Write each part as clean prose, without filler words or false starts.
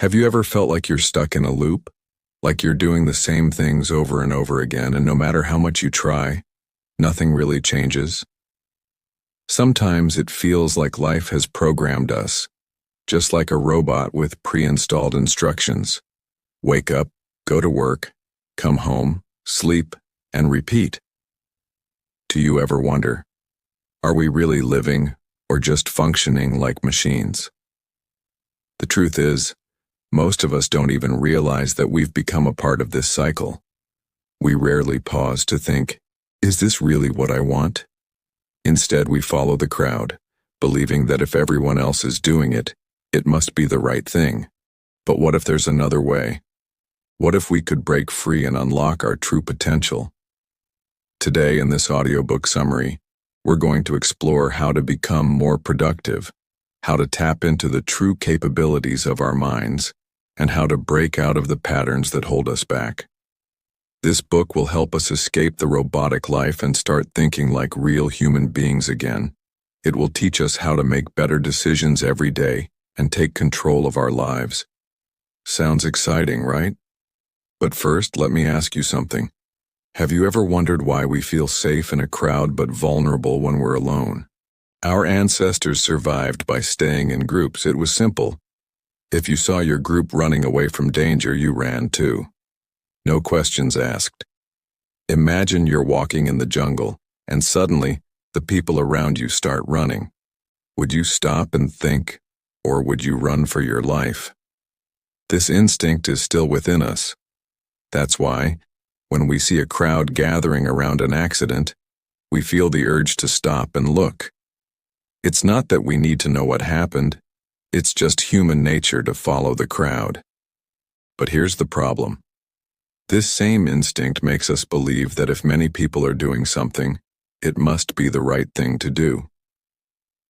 Have you ever felt like you're stuck in a loop? Like you're doing the same things over and over again, and no matter how much you try, nothing really changes? Sometimes it feels like life has programmed us, just like a robot with pre-installed instructions. Wake up, go to work, come home, sleep, and repeat. Do you ever wonder, are we really living or just functioning like machines? The truth is, most of us don't even realize that we've become a part of this cycle. We rarely pause to think, is this really what I want? Instead, we follow the crowd, believing that if everyone else is doing it, it must be the right thing. But what if there's another way? What if we could break free and unlock our true potential? Today, in this audiobook summary, we're going to explore how to become more productive, how to tap into the true capabilities of our minds, and how to break out of the patterns that hold us back. This book will help us escape the robotic life and start thinking like real human beings again. It will teach us how to make better decisions every day and take control of our lives. Sounds exciting, right? But first, let me ask you something. Have you ever wondered why we feel safe in a crowd but vulnerable when we're alone? Our ancestors survived by staying in groups. It was simple. If you saw your group running away from danger, you ran too. No questions asked. Imagine you're walking in the jungle, and suddenly, the people around you start running. Would you stop and think, or would you run for your life? This instinct is still within us. That's why, when we see a crowd gathering around an accident, we feel the urge to stop and look. It's not that we need to know what happened, it's just human nature to follow the crowd. But here's the problem. This same instinct makes us believe that if many people are doing something, it must be the right thing to do.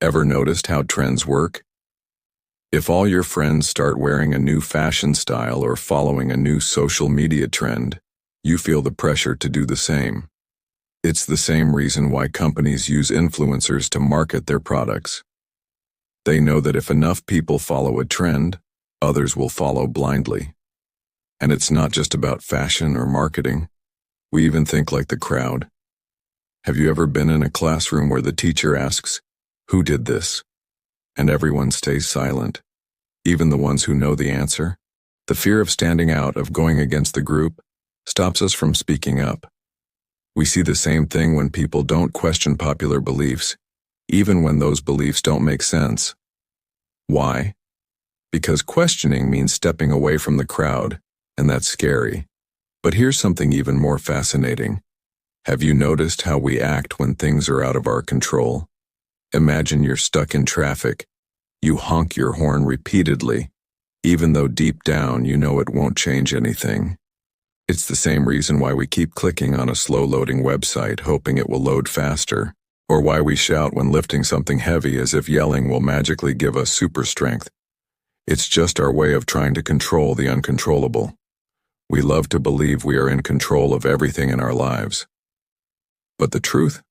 Ever noticed how trends work? If all your friends start wearing a new fashion style or following a new social media trend, you feel the pressure to do the same. It's the same reason why companies use influencers to market their products. They know that if enough people follow a trend, others will follow blindly. And it's not just about fashion or marketing. We even think like the crowd. Have you ever been in a classroom where the teacher asks, "Who did this?" and everyone stays silent, even the ones who know the answer? The fear of standing out, of going against the group, stops us from speaking up. We see the same thing when people don't question popular beliefs, even when those beliefs don't make sense. Why? Because questioning means stepping away from the crowd, and that's scary. But here's something even more fascinating. Have you noticed how we act when things are out of our control? Imagine you're stuck in traffic. You honk your horn repeatedly, even though deep down you know it won't change anything. It's the same reason why we keep clicking on a slow-loading website hoping it will load faster, or why we shout when lifting something heavy as if yelling will magically give us super strength. It's just our way of trying to control the uncontrollable. We love to believe we are in control of everything in our lives. But the truth?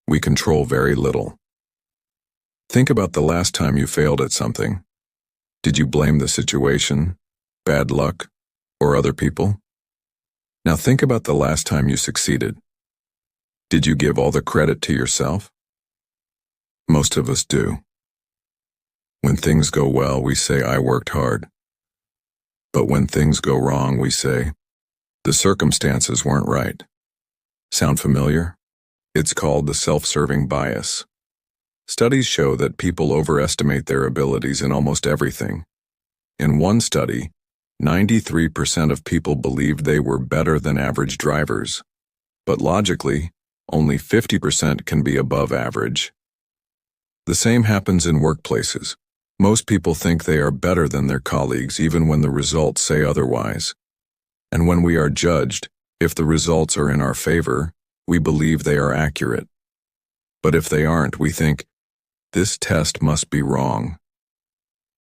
We control very little. Think about the last time you failed at something. Did you blame the situation, bad luck, or other people? Now think about the last time you succeeded. Did you give all the credit to yourself? Most of us do. When things go well, we say, "I worked hard." But when things go wrong, we say, "The circumstances weren't right." Sound familiar? It's called the self-serving bias. Studies show that people overestimate their abilities in almost everything. In one study, 93% of people believed they were better than average drivers. But logically, only 50% can be above average. The same happens in workplaces. Most people think they are better than their colleagues even when the results say otherwise. And when we are judged, if the results are in our favor, we believe they are accurate. But if they aren't, we think, this test must be wrong.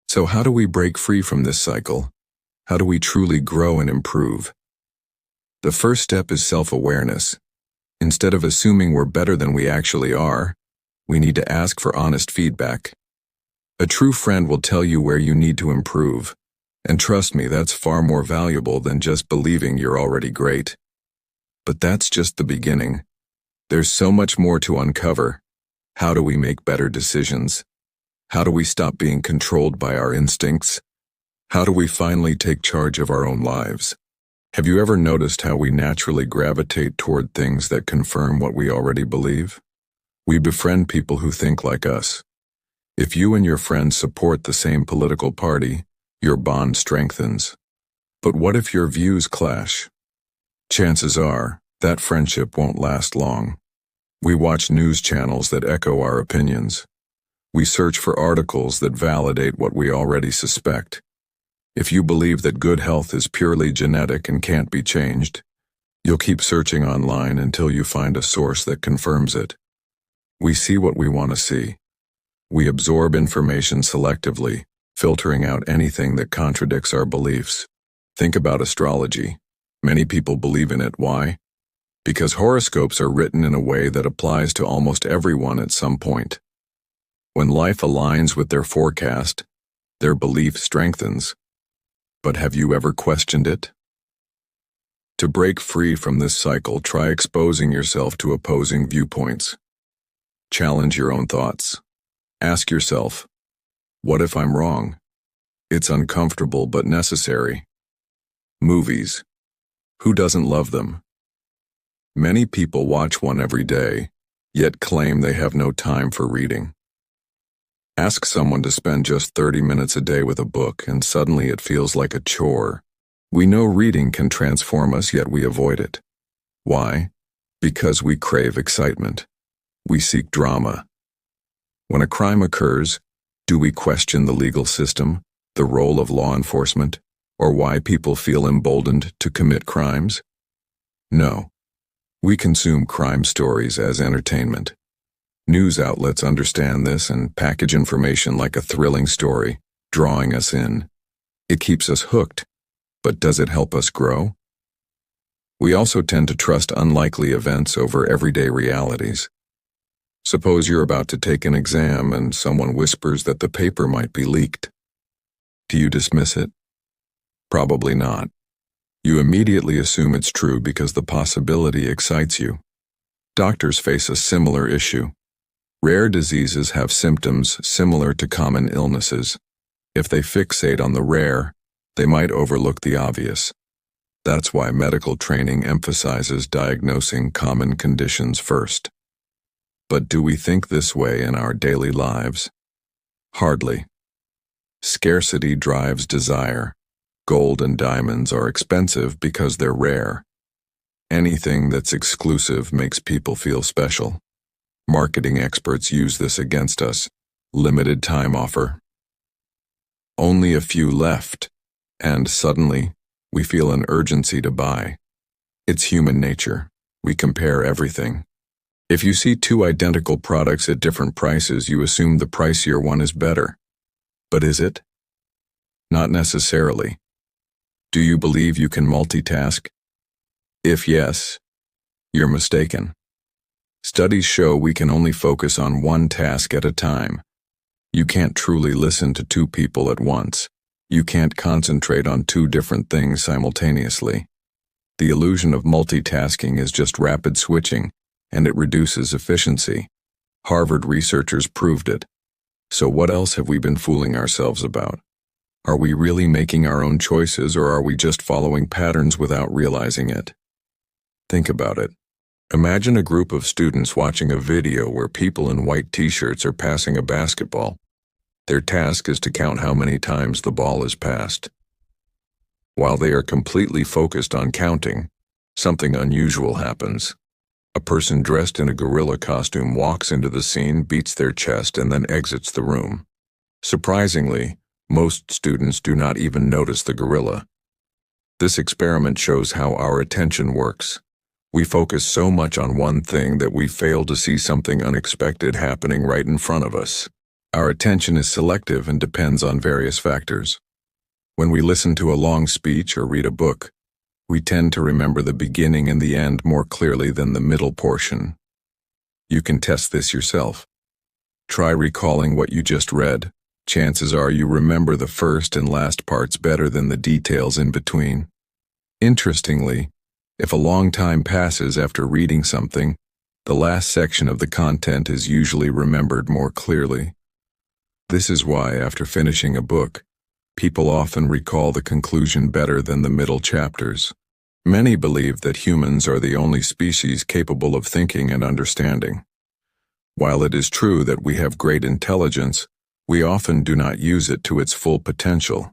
So how do we break free from this cycle? How do we truly grow and improve? The first step is self-awareness. Instead of assuming we're better than we actually are, we need to ask for honest feedback. A true friend will tell you where you need to improve. And trust me, that's far more valuable than just believing you're already great. But that's just the beginning. There's so much more to uncover. How do we make better decisions? How do we stop being controlled by our instincts? How do we finally take charge of our own lives? Have you ever noticed how we naturally gravitate toward things that confirm what we already believe? We befriend people who think like us. If you and your friends support the same political party, your bond strengthens. But what if your views clash? Chances are, that friendship won't last long. We watch news channels that echo our opinions. We search for articles that validate what we already suspect. If you believe that good health is purely genetic and can't be changed, you'll keep searching online until you find a source that confirms it. We see what we want to see. We absorb information selectively, filtering out anything that contradicts our beliefs. Think about astrology. Many people believe in it. Why? Because horoscopes are written in a way that applies to almost everyone at some point. When life aligns with their forecast, their belief strengthens. But have you ever questioned it? To break free from this cycle, try exposing yourself to opposing viewpoints. Challenge your own thoughts. Ask yourself, what if I'm wrong? It's uncomfortable but necessary. Movies. Who doesn't love them? Many people watch one every day, yet claim they have no time for reading. Ask someone to spend just 30 minutes a day with a book, and suddenly it feels like a chore. We know reading can transform us, yet we avoid it. Why? Because we crave excitement. We seek drama. When a crime occurs, do we question the legal system, the role of law enforcement, or why people feel emboldened to commit crimes? No. We consume crime stories as entertainment. News outlets understand this and package information like a thrilling story, drawing us in. It keeps us hooked, but does it help us grow? We also tend to trust unlikely events over everyday realities. Suppose you're about to take an exam and someone whispers that the paper might be leaked. Do you dismiss it? Probably not. You immediately assume it's true because the possibility excites you. Doctors face a similar issue. Rare diseases have symptoms similar to common illnesses. If they fixate on the rare, they might overlook the obvious. That's why medical training emphasizes diagnosing common conditions first. But do we think this way in our daily lives? Hardly. Scarcity drives desire. Gold and diamonds are expensive because they're rare. Anything that's exclusive makes people feel special. Marketing experts use this against us. Limited time offer. Only a few left, and suddenly, we feel an urgency to buy. It's human nature. We compare everything. If you see two identical products at different prices, you assume the pricier one is better. But is it? Not necessarily. Do you believe you can multitask? If yes, you're mistaken. Studies show we can only focus on one task at a time. You can't truly listen to two people at once. You can't concentrate on two different things simultaneously. The illusion of multitasking is just rapid switching, and it reduces efficiency. Harvard researchers proved it. So what else have we been fooling ourselves about? Are we really making our own choices, or are we just following patterns without realizing it? Think about it. Imagine a group of students watching a video where people in white t-shirts are passing a basketball. Their task is to count how many times the ball is passed. While they are completely focused on counting, something unusual happens. A person dressed in a gorilla costume walks into the scene, beats their chest, and then exits the room. Surprisingly, most students do not even notice the gorilla. This experiment shows how our attention works. We focus so much on one thing that we fail to see something unexpected happening right in front of us. Our attention is selective and depends on various factors. When we listen to a long speech or read a book, we tend to remember the beginning and the end more clearly than the middle portion. You can test this yourself. Try recalling what you just read, chances are you remember the first and last parts better than the details in between. Interestingly, if a long time passes after reading something, the last section of the content is usually remembered more clearly. This is why, after finishing a book, people often recall the conclusion better than the middle chapters. Many believe that humans are the only species capable of thinking and understanding. While it is true that we have great intelligence, we often do not use it to its full potential.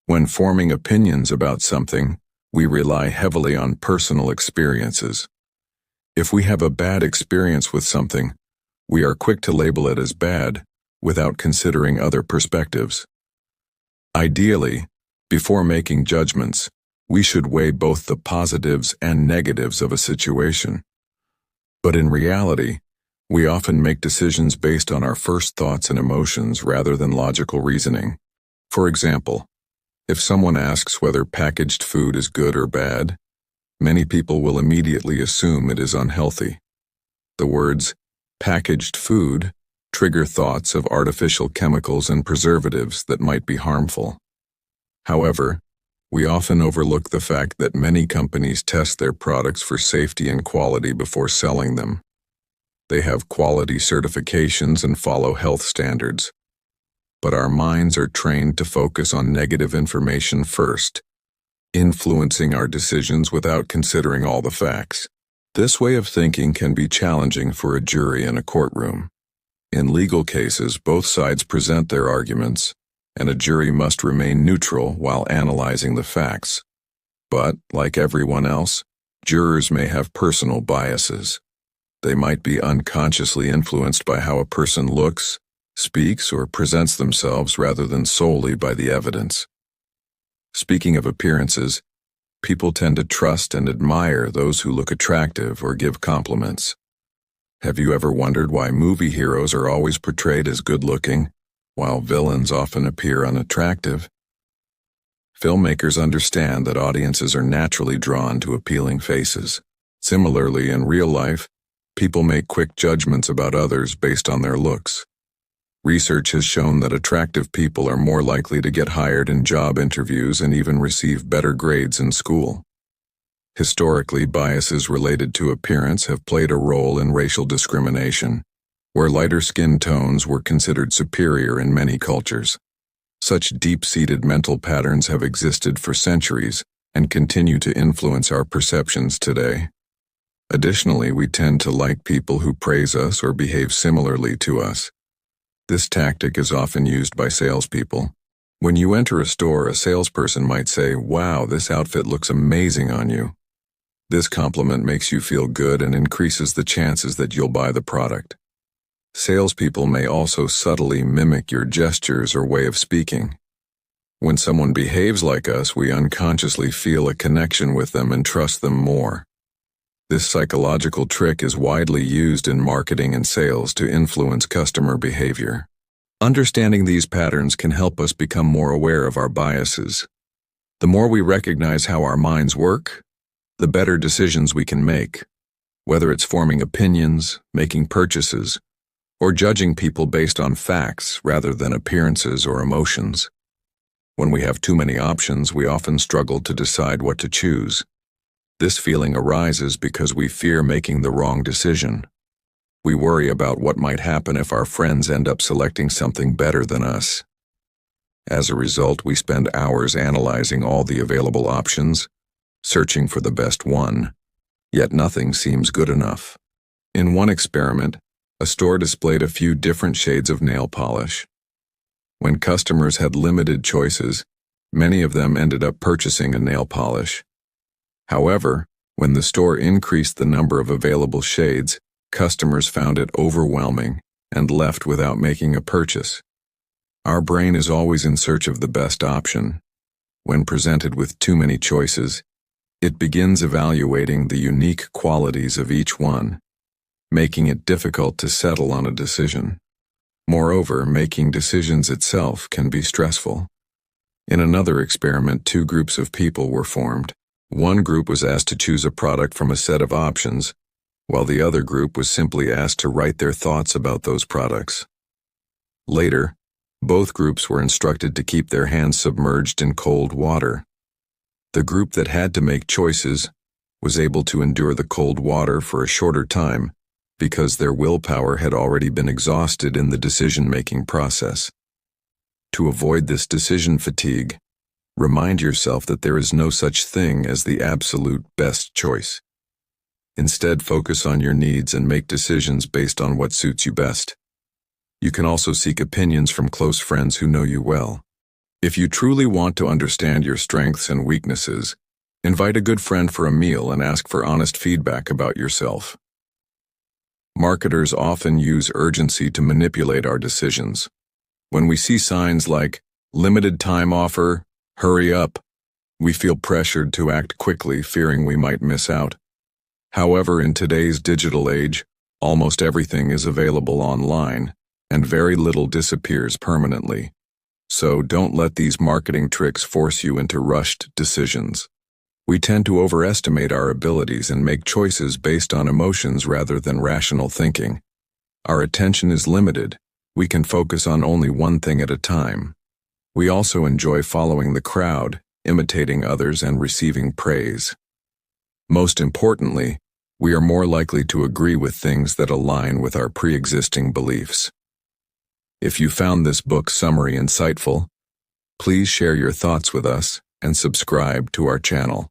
When forming opinions about something, we rely heavily on personal experiences. If we have a bad experience with something, we are quick to label it as bad without considering other perspectives. Ideally, before making judgments, we should weigh both the positives and negatives of a situation. But in reality, we often make decisions based on our first thoughts and emotions rather than logical reasoning. For example, if someone asks whether packaged food is good or bad, many people will immediately assume it is unhealthy. The words packaged food trigger thoughts of artificial chemicals and preservatives that might be harmful. However, we often overlook the fact that many companies test their products for safety and quality before selling them. They have quality certifications and follow health standards. But our minds are trained to focus on negative information first, influencing our decisions without considering all the facts. This way of thinking can be challenging for a jury in a courtroom. In legal cases, both sides present their arguments, and a jury must remain neutral while analyzing the facts. But, like everyone else, jurors may have personal biases. They might be unconsciously influenced by how a person looks, speaks, or presents themselves rather than solely by the evidence. Speaking of appearances, people tend to trust and admire those who look attractive or give compliments. Have you ever wondered why movie heroes are always portrayed as good-looking, while villains often appear unattractive? Filmmakers understand that audiences are naturally drawn to appealing faces. Similarly, in real life, people make quick judgments about others based on their looks. Research has shown that attractive people are more likely to get hired in job interviews and even receive better grades in school. Historically, biases related to appearance have played a role in racial discrimination, where lighter skin tones were considered superior in many cultures. Such deep-seated mental patterns have existed for centuries and continue to influence our perceptions today. Additionally, we tend to like people who praise us or behave similarly to us. This tactic is often used by salespeople. When you enter a store, a salesperson might say, "Wow, this outfit looks amazing on you." This compliment makes you feel good and increases the chances that you'll buy the product. Salespeople may also subtly mimic your gestures or way of speaking. When someone behaves like us, we unconsciously feel a connection with them and trust them more. This psychological trick is widely used in marketing and sales to influence customer behavior. Understanding these patterns can help us become more aware of our biases. The more we recognize how our minds work, the better decisions we can make, whether it's forming opinions, making purchases, or judging people based on facts rather than appearances or emotions. When we have too many options, we often struggle to decide what to choose. This feeling arises because we fear making the wrong decision. We worry about what might happen if our friends end up selecting something better than us. As a result, we spend hours analyzing all the available options, searching for the best one, yet nothing seems good enough. In one experiment, a store displayed a few different shades of nail polish. When customers had limited choices, many of them ended up purchasing a nail polish. However, when the store increased the number of available shades, customers found it overwhelming and left without making a purchase. Our brain is always in search of the best option. When presented with too many choices, it begins evaluating the unique qualities of each one, making it difficult to settle on a decision. Moreover, making decisions itself can be stressful. In another experiment, two groups of people were formed. One group was asked to choose a product from a set of options, while the other group was simply asked to write their thoughts about those products. Later, Both groups were instructed to keep their hands submerged in cold water. The group that had to make choices was able to endure the cold water for a shorter time because their willpower had already been exhausted in the decision-making process. To avoid this decision fatigue, remind yourself that there is no such thing as the absolute best choice. Instead, focus on your needs and make decisions based on what suits you best. You can also seek opinions from close friends who know you well. If you truly want to understand your strengths and weaknesses, invite a good friend for a meal and ask for honest feedback about yourself. Marketers often use urgency to manipulate our decisions. When we see signs like limited time offer, hurry up, we feel pressured to act quickly, fearing we might miss out. However, in today's digital age, almost everything is available online, and very little disappears permanently. So don't let these marketing tricks force you into rushed decisions. We tend to overestimate our abilities and make choices based on emotions rather than rational thinking. Our attention is limited. We can focus on only one thing at a time. We also enjoy following the crowd, imitating others, and receiving praise. Most importantly, we are more likely to agree with things that align with our pre-existing beliefs. If you found this book summary insightful, please share your thoughts with us and subscribe to our channel.